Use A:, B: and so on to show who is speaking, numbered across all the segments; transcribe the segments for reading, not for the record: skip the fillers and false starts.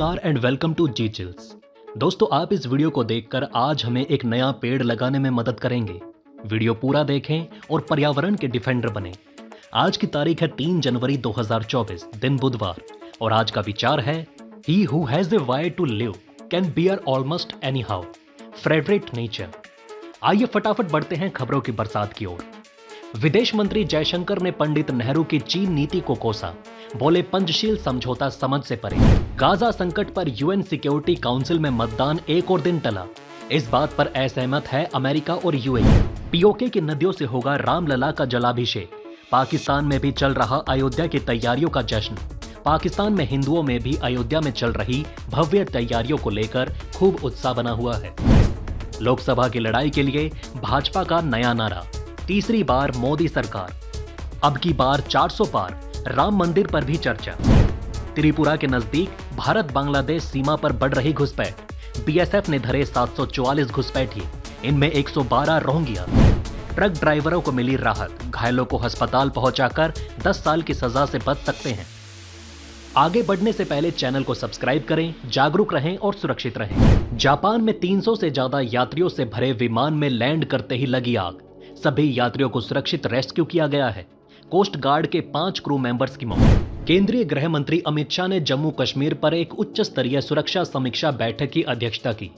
A: नमस्कार and welcome to G chills. दोस्तों, आप इस वीडियो को देखकर आज हमें एक नया पेड़ लगाने में मदद करेंगे। वीडियो पूरा देखें और पर्यावरण के डिफेंडर बने। आज की तारीख है 3 जनवरी 2024, दिन बुधवार, और आज का विचार है he who has a why to live can bear almost any how, Friedrich Nietzsche. आइए फटाफट बढ़ते हैं खबरों की बरसात की ओर। विदेश मंत्री जयशंकर ने पंडित नेहरू की चीन नीति को कोसा, बोले पंचशील समझौता समझ से परे। गाजा संकट पर यूएन सिक्योरिटी काउंसिल में मतदान एक और दिन टला, इस बात पर असहमत है अमेरिका और यूएई। पीओके की नदियों से होगा रामलला का जलाभिषेक। पाकिस्तान में भी चल रहा अयोध्या की तैयारियों का जश्न। पाकिस्तान में हिंदुओं में भी अयोध्या में चल रही भव्य तैयारियों को लेकर खूब उत्साह बना हुआ है। लोकसभा की लड़ाई के लिए भाजपा का नया नारा, तीसरी बार मोदी सरकार, अब की बार 400 पार, राम मंदिर पर भी चर्चा। त्रिपुरा के नजदीक भारत बांग्लादेश सीमा पर बढ़ रही घुसपैठ, बीएसएफ ने धरे 744 घुसपैठी, इनमें 112 रोहिंग्या। ट्रक ड्राइवरों को मिली राहत, घायलों को अस्पताल पहुंचाकर 10 साल की सजा से बच सकते हैं। आगे बढ़ने से पहले चैनल को सब्सक्राइब करें, जागरूक रहें और सुरक्षित रहें। जापान में 300 से ज्यादा यात्रियों से भरे विमान में लैंड करते ही लगी आग, सभी यात्रियों को सुरक्षित रेस्क्यू किया गया है। कोस्ट गार्ड के 5 क्रू मेंबर्स की मौत। केंद्रीय गृह मंत्री अमित शाह ने जम्मू कश्मीर पर एक उच्च स्तरीय सुरक्षा समीक्षा बैठक की अध्यक्षता की।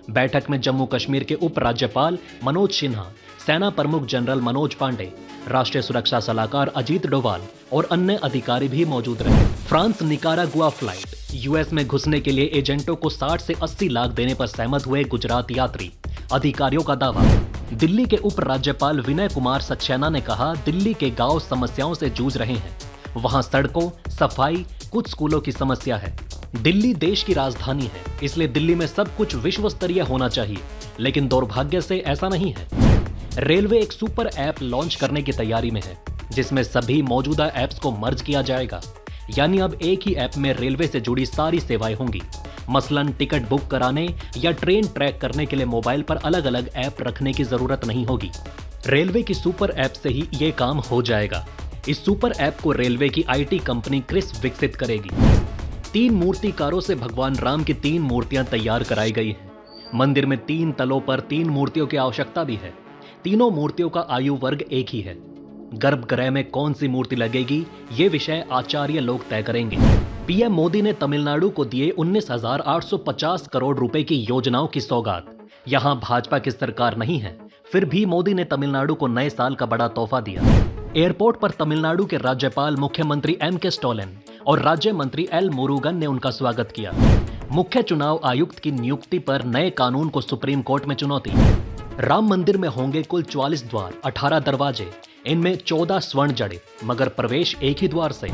A: बैठक में जम्मू कश्मीर के उप राज्यपाल मनोज सिन्हा, सेना प्रमुख जनरल मनोज पांडे, राष्ट्रीय सुरक्षा सलाहकार अजीत डोभाल और अन्य अधिकारी भी मौजूद रहे। फ्रांस निकारागुआ फ्लाइट, यूएस में घुसने के लिए एजेंटों को 60 से 80 लाख देने पर सहमत हुए गुजरात यात्री, अधिकारियों का दावा। दिल्ली के उप राज्यपाल विनय कुमार सक्सेना ने कहा, दिल्ली के गांव समस्याओं से जूझ रहे हैं, वहां सड़कों, सफाई, कुछ स्कूलों की समस्या है। दिल्ली देश की राजधानी है, इसलिए दिल्ली में सब कुछ विश्व स्तरीय होना चाहिए, लेकिन दुर्भाग्य से ऐसा नहीं है। रेलवे एक सुपर ऐप लॉन्च करने की तैयारी में है, जिसमें सभी मौजूदा ऐप्स को मर्ज किया जाएगा, यानी अब एक ही ऐप में रेलवे से जुड़ी सारी सेवाएं होंगी। मसलन टिकट बुक कराने या ट्रेन ट्रैक करने के लिए मोबाइल पर अलग अलग ऐप रखने की जरूरत नहीं होगी। रेलवे की सुपर ऐप से ही ये काम हो जाएगा। इस सुपर ऐप को रेलवे की आईटी कंपनी क्रिस विकसित करेगी। 3 मूर्तिकारों से भगवान राम की 3 मूर्तियां तैयार कराई गई हैं। मंदिर में 3 तलों पर 3 मूर्तियों की आवश्यकता भी है। तीनों मूर्तियों का आयु वर्ग एक ही है। गर्भगृह में कौन सी मूर्ति लगेगी, ये विषय आचार्य लोग तय करेंगे। पीएम मोदी ने तमिलनाडु को दिए 19,850 करोड़ रुपए की योजनाओं की सौगात। यहां भाजपा की सरकार नहीं है, फिर भी मोदी ने तमिलनाडु को नए साल का बड़ा तोहफा दिया। एयरपोर्ट पर तमिलनाडु के राज्यपाल मुख्यमंत्री एम.के. स्टालिन और राज्य मंत्री एल. मुरुगन ने उनका स्वागत किया। मुख्य चुनाव आयुक्त की नियुक्ति पर नए कानून को सुप्रीम कोर्ट में चुनौती। राम मंदिर में होंगे कुल 44 द्वार, 18 दरवाजे, इनमें 14 स्वर्ण जड़े, मगर प्रवेश एक ही द्वार से।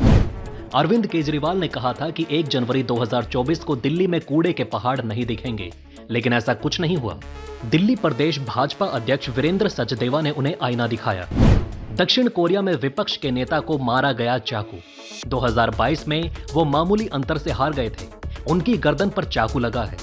A: अरविंद केजरीवाल ने कहा था कि 1 जनवरी 2024 को दिल्ली में कूड़े के पहाड़ नहीं दिखेंगे, लेकिन ऐसा कुछ नहीं हुआ। दिल्ली प्रदेश भाजपा अध्यक्ष वीरेंद्र सचदेवा ने उन्हें आईना दिखाया। दक्षिण कोरिया में विपक्ष के नेता को मारा गया चाकू। 2022 में वो मामूली अंतर से हार गए थे, उनकी गर्दन पर चाकू लगा है।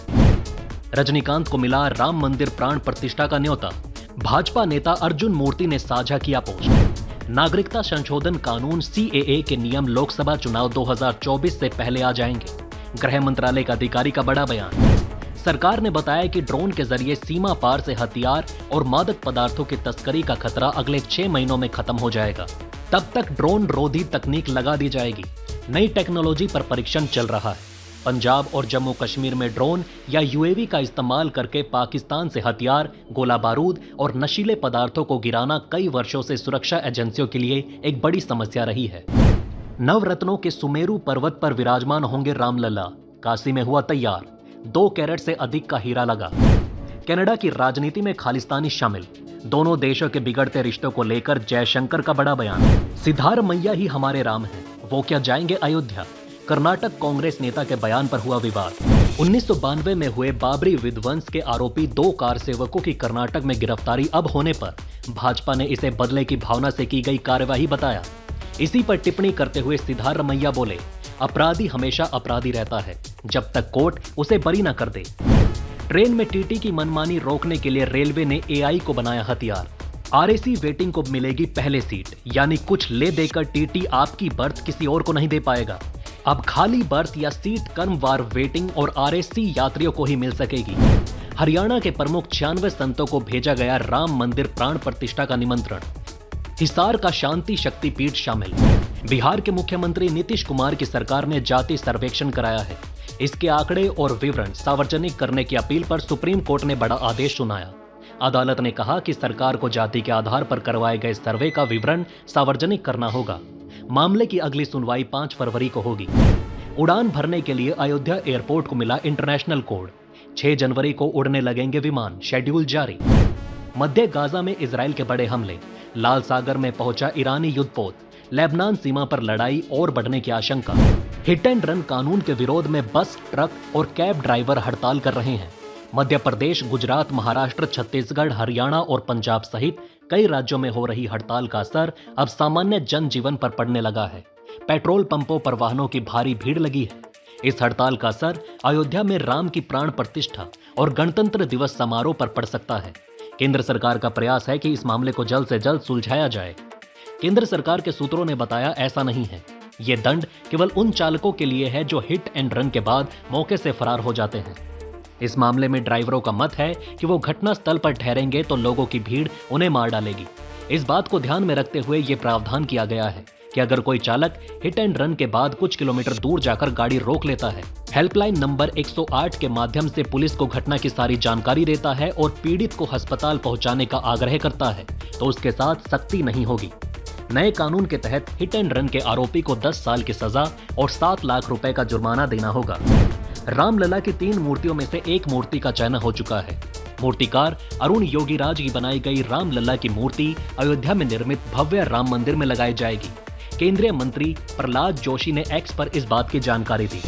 A: रजनीकांत को मिला राम मंदिर प्राण प्रतिष्ठा का न्योता। भाजपा नेता अर्जुन मूर्ति ने साझा किया पोस्ट। नागरिकता संशोधन कानून सीएए के नियम लोकसभा चुनाव 2024 से पहले आ जाएंगे। गृह मंत्रालय का अधिकारी का बड़ा बयान। सरकार ने बताया कि ड्रोन के जरिए सीमा पार से हथियार और मादक पदार्थों की तस्करी का खतरा अगले 6 महीनों में खत्म हो जाएगा। तब तक ड्रोन रोधी तकनीक लगा दी जाएगी। नई टेक्नोलॉजी पर परीक्षण चल रहा है। पंजाब और जम्मू कश्मीर में ड्रोन या यूएवी का इस्तेमाल करके पाकिस्तान से हथियार, गोला बारूद और नशीले पदार्थों को गिराना कई वर्षों से सुरक्षा एजेंसियों के लिए एक बड़ी समस्या रही है। नवरत्नों के सुमेरु पर्वत पर विराजमान होंगे रामलला, काशी में हुआ तैयार। 2 कैरेट से अधिक का हीरा लगा। कनाडा की राजनीति में खालिस्तानी शामिल, दोनों देशों के बिगड़ते रिश्तों को लेकर जयशंकर का बड़ा बयान। सिद्धारमैया ही हमारे राम हैं, वो क्या जाएंगे अयोध्या? कर्नाटक कांग्रेस नेता के बयान पर हुआ विवाद। 1992 में हुए बाबरी विध्वंस के आरोपी 2 कार सेवकों की कर्नाटक में गिरफ्तारी अब होने पर भाजपा ने इसे बदले की भावना से की गई कार्यवाही बताया। इसी पर टिप्पणी करते हुए सिद्धारमैया बोले, अपराधी हमेशा अपराधी रहता है जब तक कोर्ट उसे बरी न कर दे। ट्रेन में टीटी की मनमानी रोकने के लिए रेलवे ने एआई को बनाया हथियार। आरएसी वेटिंग को मिलेगी पहले सीट, यानी कुछ ले देकर टीटी आपकी बर्थ किसी और को नहीं दे पाएगा। अब खाली बर्थ या सीट क्रमवार वेटिंग और आरएसी यात्रियों को ही मिल सकेगी। हरियाणा के प्रमुख 96 संतों को भेजा गया राम मंदिर प्राण प्रतिष्ठा का निमंत्रण। हिसार का शांति शक्ति पीठ शामिल। बिहार के मुख्यमंत्री नीतीश कुमार की सरकार ने जाति सर्वेक्षण कराया है। इसके आंकड़े और विवरण सार्वजनिक करने की अपील पर सुप्रीम कोर्ट ने बड़ा आदेश सुनाया। अदालत ने कहा कि सरकार को जाति के आधार पर करवाए गए सर्वे का विवरण सार्वजनिक करना होगा। मामले की अगली सुनवाई 5 फरवरी को होगी। उड़ान भरने के लिए अयोध्या एयरपोर्ट को मिला इंटरनेशनल कोड। 6 जनवरी को उड़ने लगेंगे विमान, शेड्यूल जारी। मध्य गाजा में इजराइल के बड़े हमले। लाल सागर में पहुंचा ईरानी युद्धपोत। लेबनान सीमा पर लड़ाई और बढ़ने की आशंका। हिट एंड रन कानून के विरोध में बस, ट्रक और कैब ड्राइवर हड़ताल कर रहे हैं। मध्य प्रदेश, गुजरात, महाराष्ट्र, छत्तीसगढ़, हरियाणा और पंजाब सहित कई राज्यों में हो रही हड़ताल का असर अब सामान्य जनजीवन पर पड़ने लगा है। पेट्रोल पंपों पर वाहनों की भारी भीड़ लगी है। इस हड़ताल का असर अयोध्या में राम की प्राण प्रतिष्ठा और गणतंत्र दिवस समारोह पर पड़ सकता है। केंद्र सरकार का प्रयास है कि इस मामले को जल्द से जल्द सुलझाया जाए। केंद्र सरकार के सूत्रों ने बताया, ऐसा नहीं है। ये दंड केवल उन चालकों के लिए है जो हिट एंड रन के बाद मौके से फरार हो जाते हैं। इस मामले में ड्राइवरों का मत है कि वो घटना स्थल पर ठहरेंगे तो लोगों की भीड़ उन्हें मार डालेगी। इस बात को ध्यान में रखते हुए ये प्रावधान किया गया है कि अगर कोई चालक हिट एंड रन के बाद कुछ किलोमीटर दूर जाकर गाड़ी रोक लेता है, हेल्पलाइन नंबर 108 के माध्यम से पुलिस को घटना की सारी जानकारी देता है और पीड़ित को अस्पताल पहुंचाने का आग्रह करता है, तो उसके साथ सख्ती नहीं होगी। नए कानून के तहत हिट एंड रन के आरोपी को 10 साल की सजा और 7 लाख रुपए का जुर्माना देना होगा। रामलला की 3 मूर्तियों में से एक मूर्ति का चयन हो चुका है। मूर्तिकार अरुण योगीराज की बनाई गई रामलला की मूर्ति अयोध्या में निर्मित भव्य राम मंदिर में लगाई जाएगी। केंद्रीय मंत्री प्रहलाद जोशी ने एक्स पर इस बात की जानकारी दी।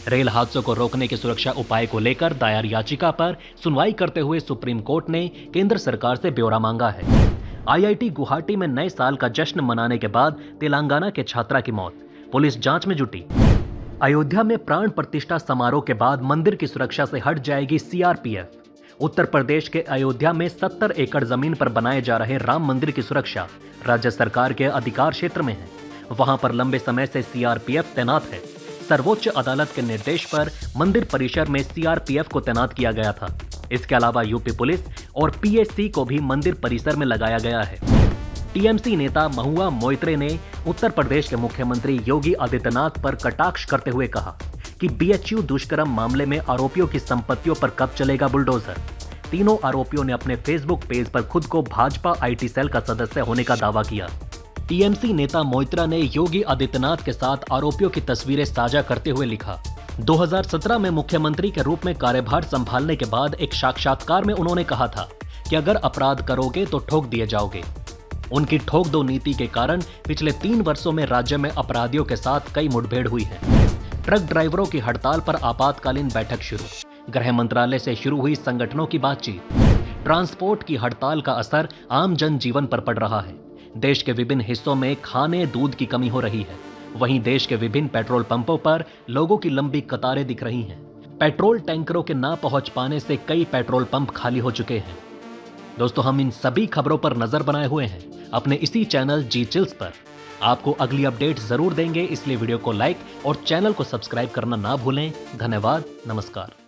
A: रेल हादसों को रोकने के सुरक्षा उपाय को लेकर दायर याचिका पर सुनवाई करते हुए सुप्रीम कोर्ट ने केंद्र सरकार से ब्यौरा मांगा है। आईआईटी गुवाहाटी में नए साल का जश्न मनाने के बाद तेलंगाना के छात्रा की मौत। पुलिस जांच में जुटी। अयोध्या में प्राण प्रतिष्ठा समारोह के बाद मंदिर की सुरक्षा से हट जाएगी सीआरपीएफ। उत्तर प्रदेश के अयोध्या में 70 एकड़ जमीन पर बनाए जा रहे राम मंदिर की सुरक्षा राज्य सरकार के अधिकार क्षेत्र में है। वहां पर लंबे समय से सीआरपीएफ तैनात है। सर्वोच्च अदालत के निर्देश पर मंदिर परिसर में सीआरपीएफ को तैनात किया गया था। इसके अलावा यूपी पुलिस और पीएससी को भी मंदिर परिसर में लगाया गया है। टीएमसी नेता महुआ मोइत्रे ने उत्तर प्रदेश के मुख्यमंत्री योगी आदित्यनाथ पर कटाक्ष करते हुए कहा कि बीएचयू दुष्कर्म मामले में आरोपियों की संपत्तियों पर कब चलेगा बुलडोजर। तीनों आरोपियों ने अपने फेसबुक पेज पर खुद को भाजपा आईटी सेल का सदस्य होने का दावा किया। टीएमसी नेता मोइत्रा ने योगी आदित्यनाथ के साथ आरोपियों की तस्वीरें साझा करते हुए लिखा, 2017 में मुख्यमंत्री के रूप में कार्यभार संभालने के बाद एक साक्षात्कार में उन्होंने कहा था कि अगर अपराध करोगे तो ठोक दिए जाओगे। उनकी ठोक दो नीति के कारण पिछले 3 वर्षों में राज्य में अपराधियों के साथ कई मुठभेड़ हुई है। ट्रक ड्राइवरों की हड़ताल पर आपातकालीन बैठक शुरू। गृह मंत्रालय से शुरू हुई संगठनों की बातचीत। ट्रांसपोर्ट की हड़ताल का असर आम जनजीवन पर पड़ रहा है। देश के विभिन्न हिस्सों में खाने, दूध की कमी हो रही है। वहीं देश के विभिन्न पेट्रोल पंपों पर लोगों की लंबी कतारें दिख रही हैं। पेट्रोल टैंकरों के ना पहुंच पाने से कई पेट्रोल पंप खाली हो चुके हैं। दोस्तों, हम इन सभी खबरों पर नजर बनाए हुए हैं अपने इसी चैनल जी चिल्स पर। आपको अगली अपडेट जरूर देंगे, इसलिए वीडियो को लाइक और चैनल को सब्सक्राइब करना ना भूलें। धन्यवाद, नमस्कार।